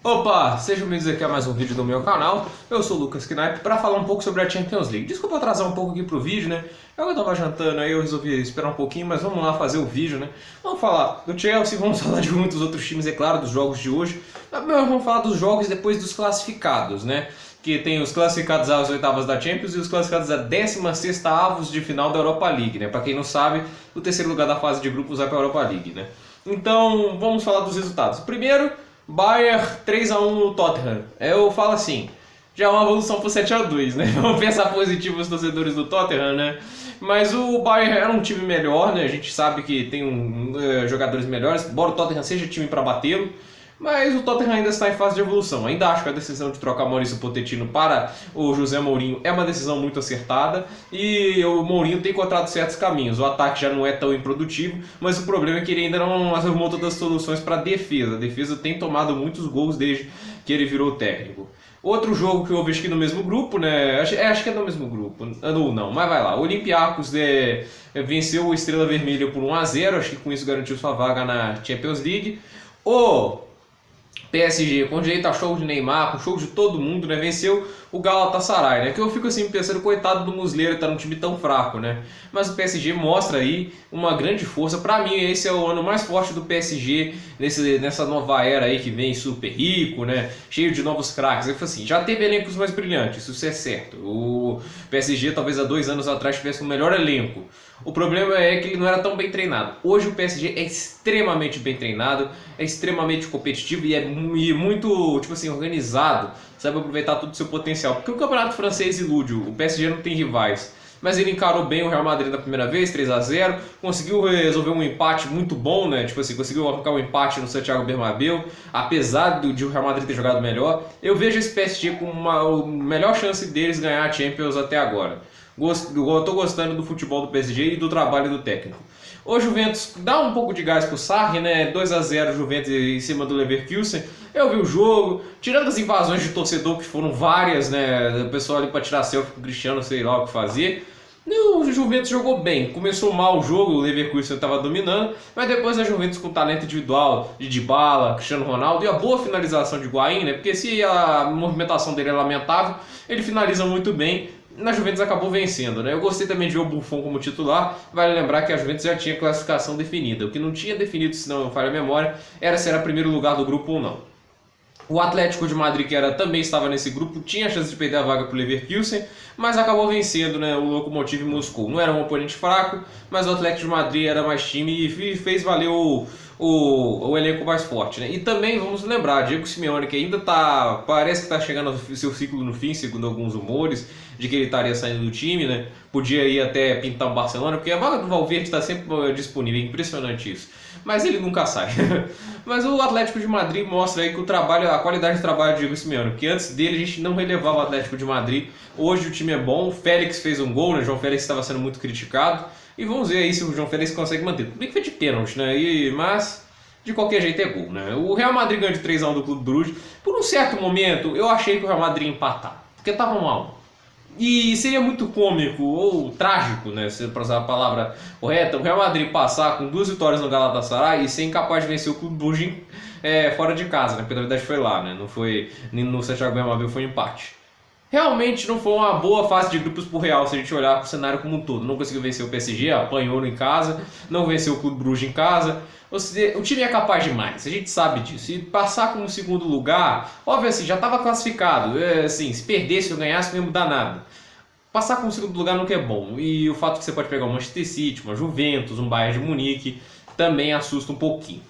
Opa, sejam bem-vindos aqui a mais um vídeo do meu canal. Eu sou o Lucas Knaip para falar um pouco sobre a Champions League. Desculpa atrasar um pouco aqui pro vídeo, né? Eu tava jantando aí, eu resolvi esperar um pouquinho, mas vamos lá fazer o vídeo, né? Vamos falar do Chelsea, vamos falar de muitos outros times, é claro, dos jogos de hoje. Mas vamos falar dos jogos depois dos classificados, né? Que tem os classificados às oitavas da Champions e os classificados à 16ª avos de final da Europa League, né? Para quem não sabe, o terceiro lugar da fase de grupos vai para a Europa League, né? Então, vamos falar dos resultados. Primeiro, Bayern 3-1 no Tottenham. Eu falo assim, já é uma evolução pro 7-2, né? Vamos pensar positivo os torcedores do Tottenham, né? Mas o Bayern era um time melhor, né? A gente sabe que tem jogadores melhores, embora o Tottenham seja time para batê-lo. Mas o Tottenham ainda está em fase de evolução. Ainda acho que a decisão de trocar Maurício Pochettino para o José Mourinho é uma decisão muito acertada. E o Mourinho tem encontrado certos caminhos. O ataque já não é tão improdutivo, mas o problema é que ele ainda não arrumou todas as soluções para a defesa. A defesa tem tomado muitos gols desde que ele virou técnico. Outro jogo que eu vejo aqui no mesmo grupo, né? Acho que é no mesmo grupo. Ou não, mas vai lá. O Olympiacos venceu o Estrela Vermelha por 1-0. Acho que com isso garantiu sua vaga na Champions League. O PSG, com direito a show de Neymar, com show de todo mundo, né? Venceu o Galatasaray, né? Que eu fico assim pensando, coitado do Muslera, tá num time tão fraco, né? Mas o PSG mostra aí uma grande força. Pra mim, esse é o ano mais forte do PSG nessa nova era aí que vem super rico, né? Cheio de novos craques. Eu falo assim, já teve elencos mais brilhantes, isso é certo. O PSG talvez há 2 anos atrás tivesse um melhor elenco. O problema é que ele não era tão bem treinado. Hoje o PSG é extremamente bem treinado, é extremamente competitivo e é muito, tipo assim, organizado. Sabe aproveitar todo o seu potencial. Porque o campeonato francês ilude, o PSG não tem rivais. Mas ele encarou bem o Real Madrid na primeira vez, 3-0, conseguiu resolver um empate muito bom, né? Tipo assim, conseguiu arrancar um empate no Santiago Bernabéu, apesar de o Real Madrid ter jogado melhor. Eu vejo esse PSG como a melhor chance deles ganhar a Champions até agora. Eu tô gostando do futebol do PSG e do trabalho do técnico. O Juventus dá um pouco de gás pro Sarri, né? 2-0 Juventus em cima do Leverkusen. Eu vi o jogo, tirando as invasões de torcedor, que foram várias, né? O pessoal ali pra tirar selfie com o Cristiano, sei lá o que fazer. O Juventus jogou bem, começou mal o jogo, o Leverkusen estava dominando, mas depois a Juventus com talento individual de Dybala, Cristiano Ronaldo e a boa finalização de Higuaín, né? Porque se a movimentação dele é lamentável, ele finaliza muito bem. Na Juventus acabou vencendo, né? Eu gostei também de ver o Buffon como titular. Vale lembrar que a Juventus já tinha classificação definida. O que não tinha definido, se não falha a memória, era se era primeiro lugar do grupo ou não. O Atlético de Madrid, que também estava nesse grupo, tinha a chance de perder a vaga para o Leverkusen, mas acabou vencendo, né, o Lokomotiv Moscou. Não era um oponente fraco, mas o Atlético de Madrid era mais time e fez valer o elenco mais forte, né? E também vamos lembrar, Diego Simeone, que ainda parece que está chegando ao seu ciclo no fim, segundo alguns rumores, de que ele estaria saindo do time, né? Podia ir até pintar um Barcelona, porque a vaga do Valverde está sempre disponível, é impressionante isso. Mas ele nunca sai. Mas o Atlético de Madrid mostra aí que a qualidade de trabalho de Diego Simeone, porque antes dele a gente não relevava o Atlético de Madrid. Hoje o time é bom, o Félix fez um gol, né? O João Félix estava sendo muito criticado. E vamos ver aí se o João Félix consegue manter. Tudo bem que foi de pênalti, né? Mas de qualquer jeito é gol, né? O Real Madrid ganhou de 3-1 do Clube Bruges. Por um certo momento eu achei que o Real Madrid ia empatar, porque estava mal. E seria muito cômico ou trágico, né, para usar a palavra correta, o Real Madrid passar com 2 vitórias no Galatasaray e ser incapaz de vencer o Clube Bruges fora de casa, né? Porque na verdade foi lá, né? Não foi no Santiago Bernabéu, foi um empate. Realmente não foi uma boa fase de grupos pro Real se a gente olhar para o cenário como um todo. Não conseguiu vencer o PSG, apanhou em casa, não venceu o Clube Bruges em casa. Ou seja, o time é capaz demais, a gente sabe disso. E passar como segundo lugar, óbvio assim, já estava classificado. Assim, se perdesse ou ganhasse não ia mudar nada. Passar como segundo lugar nunca é bom. E o fato que você pode pegar um Manchester City, uma Juventus, um Bayern de Munique, também assusta um pouquinho.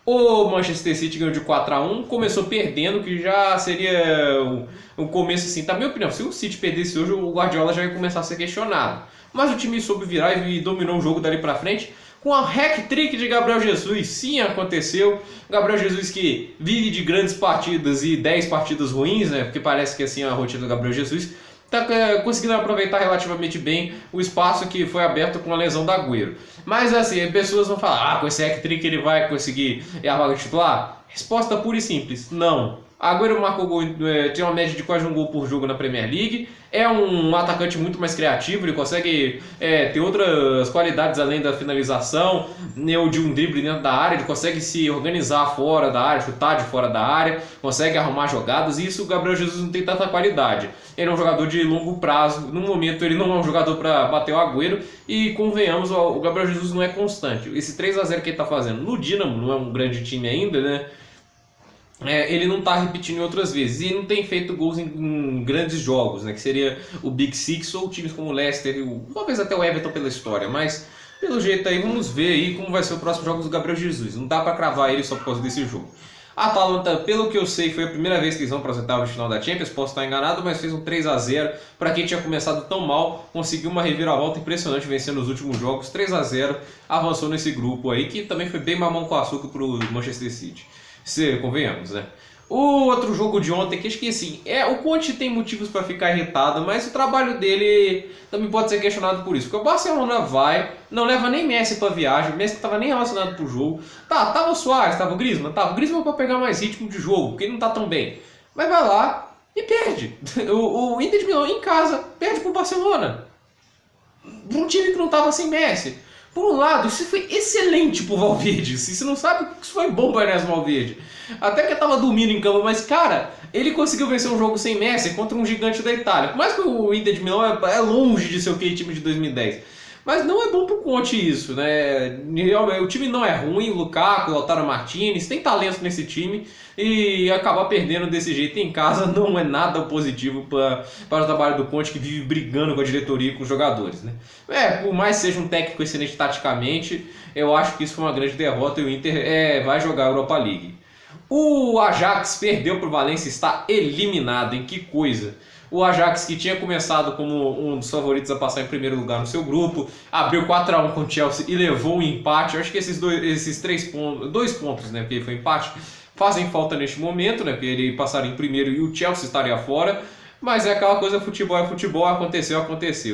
O Manchester City ganhou de 4-1, começou perdendo, que já seria um começo assim, tá minha opinião, se o City perdesse hoje, o Guardiola já ia começar a ser questionado. Mas o time soube virar e dominou o jogo dali pra frente, com a hat-trick de Gabriel Jesus. Sim, aconteceu. Gabriel Jesus que vive de grandes partidas e 10 partidas ruins, né? Porque parece que assim é a rotina do Gabriel Jesus. Está conseguindo aproveitar relativamente bem o espaço que foi aberto com a lesão da Agüero. Mas assim, pessoas vão falar, com esse hat-trick ele vai conseguir a vaga titular? Resposta pura e simples, não. Agüero marcou gol, tem uma média de quase um gol por jogo na Premier League. É um atacante muito mais criativo, ele consegue ter outras qualidades além da finalização, ou de um drible dentro da área, ele consegue se organizar fora da área, chutar de fora da área, consegue arrumar jogadas, e isso o Gabriel Jesus não tem tanta qualidade. Ele é um jogador de longo prazo, no momento ele não é um jogador para bater o Agüero, e convenhamos, o Gabriel Jesus não é constante. Esse 3-0 que ele está fazendo no Dinamo, não é um grande time ainda, né? Ele não está repetindo outras vezes e não tem feito gols em grandes jogos, né? Que seria o Big Six ou times como o Leicester, talvez até o Everton pela história, mas pelo jeito aí vamos ver aí como vai ser o próximo jogo do Gabriel Jesus. Não dá para cravar ele só por causa desse jogo. A Atalanta, pelo que eu sei, foi a primeira vez que eles vão para as oitavas de final da Champions, posso estar enganado, mas fez um 3-0. Para quem tinha começado tão mal, conseguiu uma reviravolta impressionante vencendo os últimos jogos, 3-0, avançou nesse grupo aí, que também foi bem mamão com açúcar para o Manchester City. Se convenhamos, né? O outro jogo de ontem, que acho que assim, o Conte tem motivos para ficar irritado, mas o trabalho dele também pode ser questionado por isso. Porque o Barcelona não leva nem Messi para viagem, o Messi não estava nem relacionado pro jogo. Tava o Suárez, tava o Griezmann para pegar mais ritmo de jogo, porque ele não tá tão bem. Mas vai lá e perde. O Inter de Milão em casa perde pro Barcelona. Pra um time que não tava sem Messi. Por um lado, isso foi excelente pro Valverde. Se você não sabe, isso foi bom para o Ernesto Valverde. Até que eu tava dormindo em campo, mas cara, ele conseguiu vencer um jogo sem Messi contra um gigante da Itália. Por mais que o Inter de Milão é longe de ser aquele time de 2010. Mas não é bom pro Conte isso, né? O time não é ruim, o Lukaku, o Lautaro Martinez, tem talento nesse time e acabar perdendo desse jeito em casa não é nada positivo para o trabalho do Conte, que vive brigando com a diretoria e com os jogadores, né? Por mais que seja um técnico excelente taticamente, eu acho que isso foi uma grande derrota e o Inter vai jogar a Europa League. O Ajax perdeu para o Valência, está eliminado, hein? Que coisa! O Ajax, que tinha começado como um dos favoritos a passar em primeiro lugar no seu grupo, abriu 4-1 com o Chelsea e levou um empate. Eu acho que esses dois pontos, né, porque foi empate, fazem falta neste momento, né, porque ele passaria em primeiro e o Chelsea estaria fora. Mas é aquela coisa, futebol é futebol, aconteceu.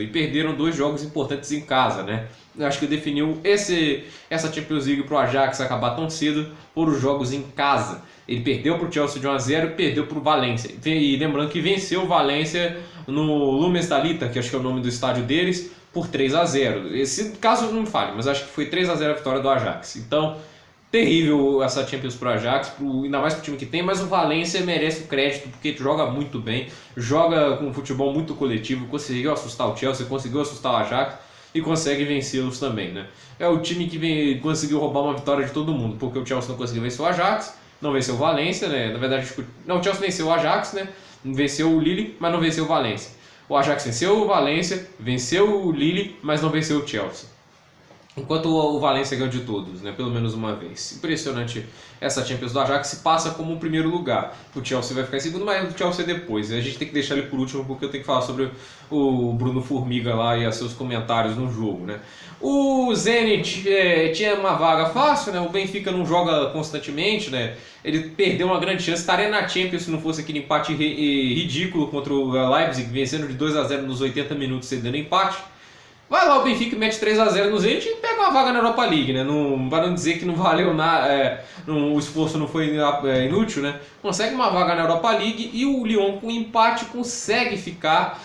E perderam 2 jogos importantes em casa, né? Eu acho que definiu essa Champions League para o Ajax acabar tão cedo por os jogos em casa. Ele perdeu para o Chelsea de 1-0 e perdeu para o Valência. E lembrando que venceu o Valência no Lumen Stalita, que acho que é o nome do estádio deles, por 3-0. Esse caso não me falha, mas acho que foi 3-0 a vitória do Ajax. Então, terrível essa Champions pro Ajax, ainda mais pro time que tem, mas o Valência merece o crédito porque joga muito bem, joga com um futebol muito coletivo, conseguiu assustar o Chelsea, conseguiu assustar o Ajax e consegue vencê-los também, né? É o time que conseguiu roubar uma vitória de todo mundo, porque o Chelsea não conseguiu vencer o Ajax, não venceu o Valência, né? Na verdade, não, o Chelsea venceu o Ajax, né? Venceu o Lille, mas não venceu o Valência. O Ajax venceu o Valência, venceu o Lille, mas não venceu o Chelsea. Enquanto o Valência ganhou de todos, né? Pelo menos uma vez. Impressionante essa Champions do Ajax, se passa como o primeiro lugar. O Chelsea vai ficar em segundo, mas o Chelsea é depois. A gente tem que deixar ele por último porque eu tenho que falar sobre o Bruno Formiga lá e os seus comentários no jogo, né? O Zenit tinha uma vaga fácil, né? O Benfica não joga constantemente, né? Ele perdeu uma grande chance, estaria na Champions se não fosse aquele empate ridículo contra o Leipzig, vencendo de 2-0 nos 80 minutos, cedendo empate. Vai lá o Benfica e mete 3-0 no Zenit e pega uma vaga na Europa League, né? Para não dizer que não valeu nada, o esforço não foi inútil, né? Consegue uma vaga na Europa League e o Lyon com empate consegue ficar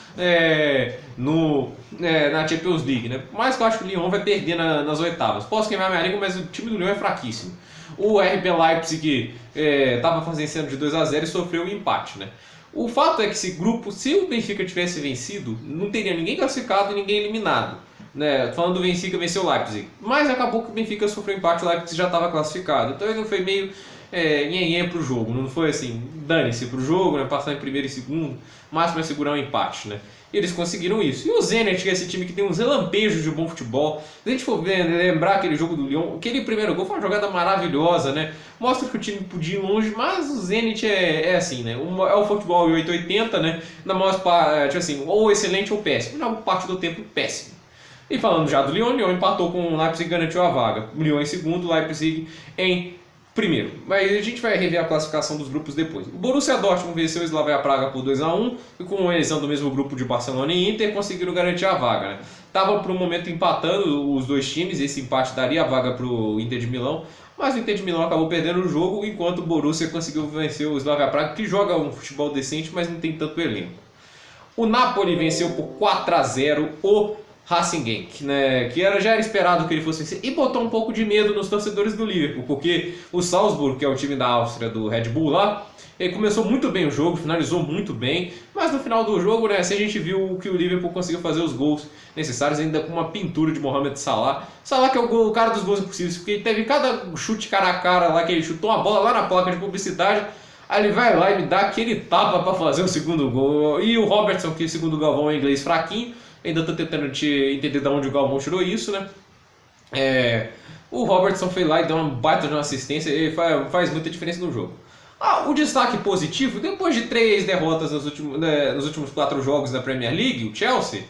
na Champions League, né? Mas eu acho que o Lyon vai perder nas oitavas. Posso queimar minha língua, mas o time do Lyon é fraquíssimo. O RB Leipzig estava vencendo de 2-0 e sofreu um empate, né? O fato é que esse grupo, se o Benfica tivesse vencido, não teria ninguém classificado e ninguém eliminado. Né? Falando do Benfica, venceu o Leipzig. Mas acabou que o Benfica sofreu empate, o Leipzig já estava classificado. Então ele foi meio nhenhé pro jogo. Não foi assim, dane-se pro jogo, né? Passar em primeiro e segundo. O máximo é segurar um empate, né? E eles conseguiram isso. E o Zenit, que é esse time que tem uns relampejos de bom futebol. Se a gente for lembrar aquele jogo do Lyon, aquele primeiro gol foi uma jogada maravilhosa, né? Mostra que o time podia ir longe, mas o Zenit é assim, né? É o futebol 880, né? Na maior parte, tipo assim, ou excelente ou péssimo. Na parte do tempo, péssimo. E falando já do Lyon, o Lyon empatou com o Leipzig e garantiu a vaga. O Lyon em segundo, o Leipzig em primeiro, mas a gente vai rever a classificação dos grupos depois. O Borussia Dortmund venceu o Slavia Praga por 2-1 e com eles são do mesmo grupo de Barcelona e Inter conseguiram garantir a vaga, né? Tava por um momento empatando os dois times, esse empate daria a vaga para o Inter de Milão, mas o Inter de Milão acabou perdendo o jogo enquanto o Borussia conseguiu vencer o Slavia Praga, que joga um futebol decente, mas não tem tanto elenco. O Napoli venceu por 4-0 o Racing Genk, né, que já era esperado que ele fosse vencer, e botou um pouco de medo nos torcedores do Liverpool, porque o Salzburg, que é o time da Áustria do Red Bull lá, ele começou muito bem o jogo, finalizou muito bem, mas no final do jogo, né, se a gente viu que o Liverpool conseguiu fazer os gols necessários, ainda com uma pintura de Mohamed Salah. Salah que é o cara dos gols impossíveis, porque ele teve cada chute cara a cara lá, que ele chutou uma bola lá na placa de publicidade, aí ele vai lá e me dá aquele tapa para fazer o segundo gol. E o Robertson, que segundo o Galvão é inglês fraquinho, ainda estou tentando entender de onde o Galvão tirou isso, né? O Robertson foi lá e deu uma baita de uma assistência e faz muita diferença no jogo. O destaque positivo, depois de 3 derrotas nos últimos 4 jogos da Premier League, o Chelsea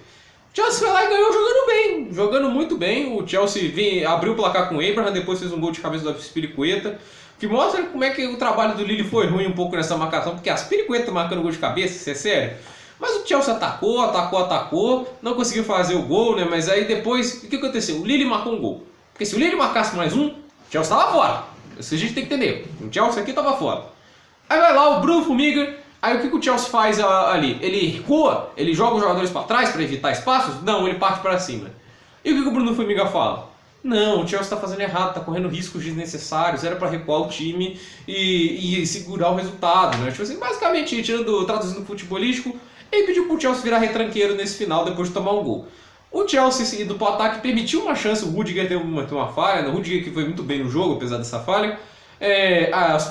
foi lá e ganhou jogando bem, jogando muito bem. O Chelsea abriu o placar com o Abraham, depois fez um gol de cabeça do Aspilicueta, que mostra como é que o trabalho do Lille foi ruim um pouco nessa marcação, porque a Aspilicueta marcando gol de cabeça, isso é sério. Mas o Chelsea atacou, não conseguiu fazer o gol, né? Mas aí depois, o que aconteceu? O Lille marcou um gol. Porque se o Lille marcasse mais um, o Chelsea estava fora. Isso a gente tem que entender. O Chelsea aqui estava fora. Aí vai lá o Bruno Formiga, aí o que o Chelsea faz ali? Ele recua, ele joga os jogadores para trás para evitar espaços? Não, ele parte para cima. E o que o Bruno Formiga fala? Não, o Chelsea está fazendo errado, está correndo riscos desnecessários, era para recuar o time e segurar o resultado, né? Tipo assim, basicamente, traduzindo futebolístico, ele pediu pro Chelsea virar retranqueiro nesse final depois de tomar um gol. O Chelsea, indo pro ataque, permitiu uma chance, o Rudiger teve uma falha, né? O Rudiger que foi muito bem no jogo, apesar dessa falha.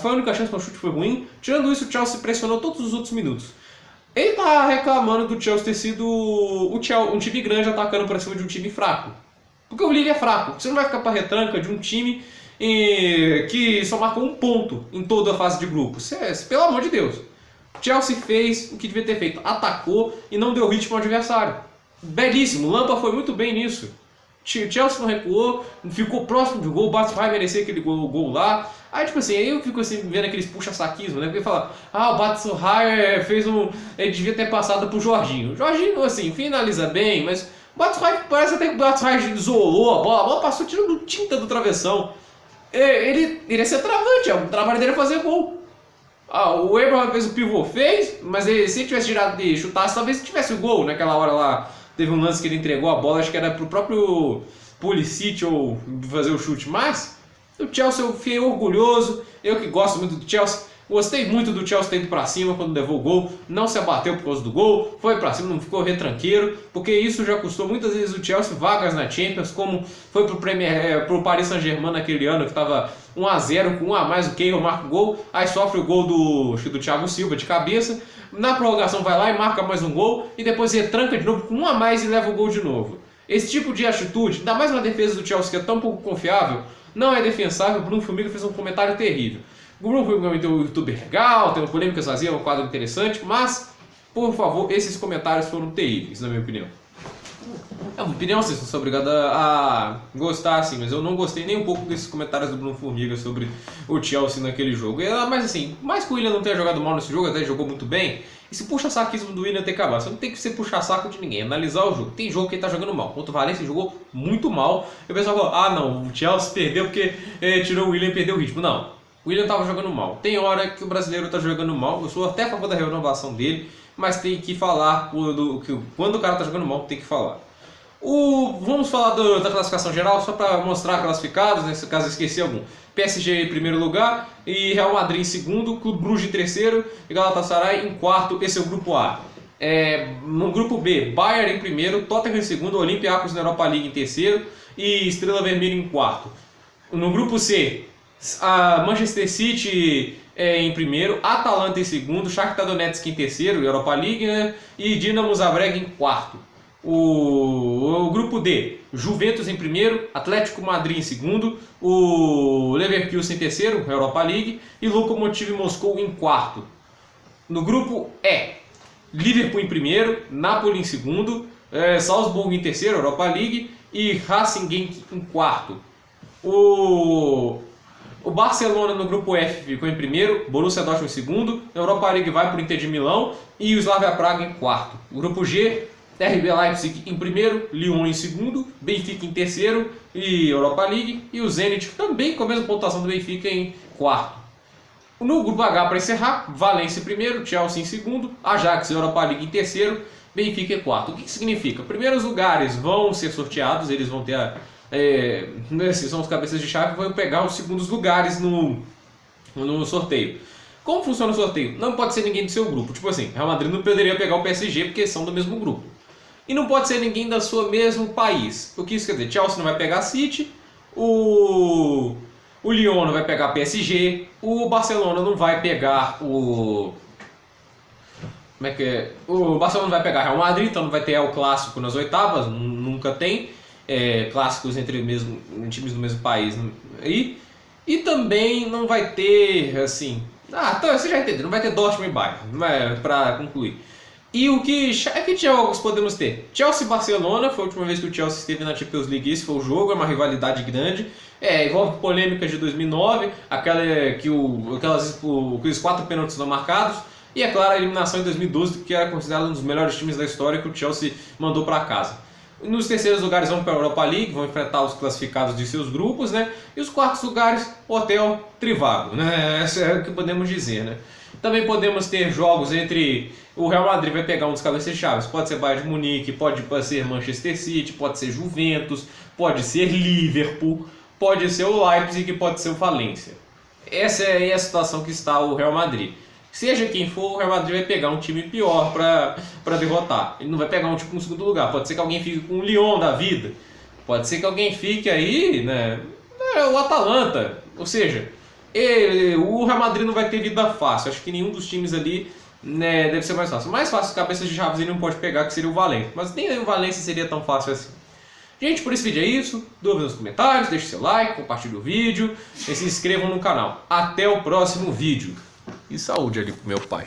Foi a única chance que o chute foi ruim. Tirando isso, o Chelsea pressionou todos os outros minutos. Ele tá reclamando do Chelsea ter sido um time grande atacando para cima de um time fraco. Porque o Lille é fraco. Você não vai ficar para retranca de um time que só marcou um ponto em toda a fase de grupos. Pelo amor de Deus. O Chelsea fez o que devia ter feito. Atacou e não deu ritmo ao adversário. Belíssimo. O Lampa foi muito bem nisso. O Chelsea não recuou, ficou próximo do gol, o Batshuayi merecia aquele gol lá. Aí, tipo assim, aí eu fico assim, vendo aqueles puxa-saquismo, né? Porque fala, o Batshuayi ele devia ter passado pro Jorginho. O Jorginho, assim, finaliza bem, mas o Batshuayi, parece até que o Batshuayi isolou a bola passou tirando tinta do travessão. Ele ia ser travante, o trabalho dele é fazer gol. O Abraham fez o pivô, mas se ele tivesse tirado de chutasse, talvez tivesse o gol naquela hora lá. Teve um lance que ele entregou a bola, acho que era pro próprio Pulisic ou fazer o chute, mas o Chelsea eu fiquei orgulhoso, eu que gosto muito do Chelsea, gostei muito do Chelsea ter ido pra cima quando levou o gol, não se abateu por causa do gol, foi pra cima, não ficou retranqueiro, porque isso já custou muitas vezes o Chelsea vagas na Champions, como foi pro Paris Saint-Germain naquele ano, que tava 1-0, com 1 a mais, o Keylor marca o gol, aí sofre o gol do Thiago Silva de cabeça, na prorrogação vai lá e marca mais um gol, e depois retranca de novo com 1 a mais e leva o gol de novo. Esse tipo de atitude, ainda mais uma defesa do Chelsea que é tão pouco confiável, não é defensável. O Bruno Formiga fez um comentário terrível. O Bruno Formiga tem um youtuber legal, tem uma polêmica sozinha, um quadro interessante, mas, por favor, esses comentários foram terríveis, na minha opinião. É uma opinião, vocês não são obrigados a gostar, assim, mas eu não gostei nem um pouco desses comentários do Bruno Formiga sobre o Chelsea naquele jogo. Mas assim, mais que o Willian não tenha jogado mal nesse jogo, até jogou muito bem, esse puxa-saquismo do Willian tem que acabar. Você não tem que ser puxa-saco de ninguém, analisar o jogo. Tem jogo que ele tá jogando mal. Contra o Valencia jogou muito mal. E o pessoal falou, não, o Chelsea perdeu porque tirou o Willian e perdeu o ritmo. Não, o Willian tava jogando mal. Tem hora que o brasileiro tá jogando mal, eu sou até a favor da renovação dele, mas tem que falar, quando o cara tá jogando mal, tem que falar. Vamos falar da classificação geral, só para mostrar classificados, nesse caso eu esqueci algum. PSG em primeiro lugar, e Real Madrid em segundo, Clube Bruges em terceiro e Galatasaray em quarto. Esse é o grupo A. No grupo B, Bayern em primeiro, Tottenham em segundo, Olympiacos na Europa League em terceiro e Estrela Vermelha em quarto. No grupo C, a Manchester City em primeiro, Atalanta em segundo, Shakhtar Donetsk em terceiro, Europa League, né? E Dinamo Zagreb em quarto. O grupo D, Juventus em primeiro, Atlético Madrid em segundo, o Leverkusen em terceiro, Europa League, e Lokomotiv Moscou em quarto. No grupo E, Liverpool em primeiro, Napoli em segundo, Salzburg em terceiro, Europa League, e Racing Genk em quarto. O Barcelona no grupo F ficou em primeiro, Borussia Dortmund em segundo, a Europa League vai para o Inter de Milão e o Slavia Praga em quarto. O grupo G, RB Leipzig em primeiro, Lyon em segundo, Benfica em terceiro e Europa League, e o Zenit também com a mesma pontuação do Benfica em quarto. No grupo H, para encerrar, Valência em primeiro, Chelsea em segundo, Ajax e Europa League em terceiro, Benfica em quarto. O que significa? Primeiros lugares vão ser sorteados, eles vão ter esses são os cabeças de chave, vão pegar os segundos lugares no sorteio. Como funciona o sorteio? Não pode ser ninguém do seu grupo. Tipo assim, Real Madrid não poderia pegar o PSG porque são do mesmo grupo. E não pode ser ninguém do seu mesmo país. O que isso quer dizer? Chelsea não vai pegar a City, o Lyon não vai pegar a PSG, o Barcelona não vai pegar o... Como é que é? O Barcelona não vai pegar Real Madrid, então não vai ter o clássico nas oitavas, nunca tem clássicos entre times do mesmo país. E também não vai ter, assim... então você já entendeu, não vai ter Dortmund e Bayern, para concluir. E que jogos podemos ter? Chelsea e Barcelona, foi a última vez que o Chelsea esteve na Champions League, esse foi o jogo, é uma rivalidade grande. Envolve polêmicas de 2009, que os 4 pênaltis não marcados, e é claro a eliminação em 2012, que era considerado um dos melhores times da história que o Chelsea mandou para casa. Nos terceiros lugares vão para a Europa League, vão enfrentar os classificados de seus grupos, né? E os quartos lugares, Hotel Trivago, né? Isso é o que podemos dizer, né? Também podemos ter jogos entre... O Real Madrid vai pegar um dos cabeças de chaves, pode ser Bayern de Munique, pode ser Manchester City, pode ser Juventus, pode ser Liverpool, pode ser o Leipzig, pode ser o Valência. Essa é a situação que está o Real Madrid. Seja quem for, o Real Madrid vai pegar um time pior para derrotar. Ele não vai pegar um time com segundo lugar. Pode ser que alguém fique com o Lyon da vida. Pode ser que alguém fique aí, né? O Atalanta. Ou seja, o Real Madrid não vai ter vida fácil. Acho que nenhum dos times ali, né, deve ser mais fácil. O mais fácil, cabeças de chaves, ele não pode pegar, que seria o Valência. Mas nem o Valência seria tão fácil assim. Gente, por esse vídeo é isso. Dúvidas nos comentários, deixe seu like, compartilhe o vídeo e se inscrevam no canal. Até o próximo vídeo. E saúde ali pro meu pai.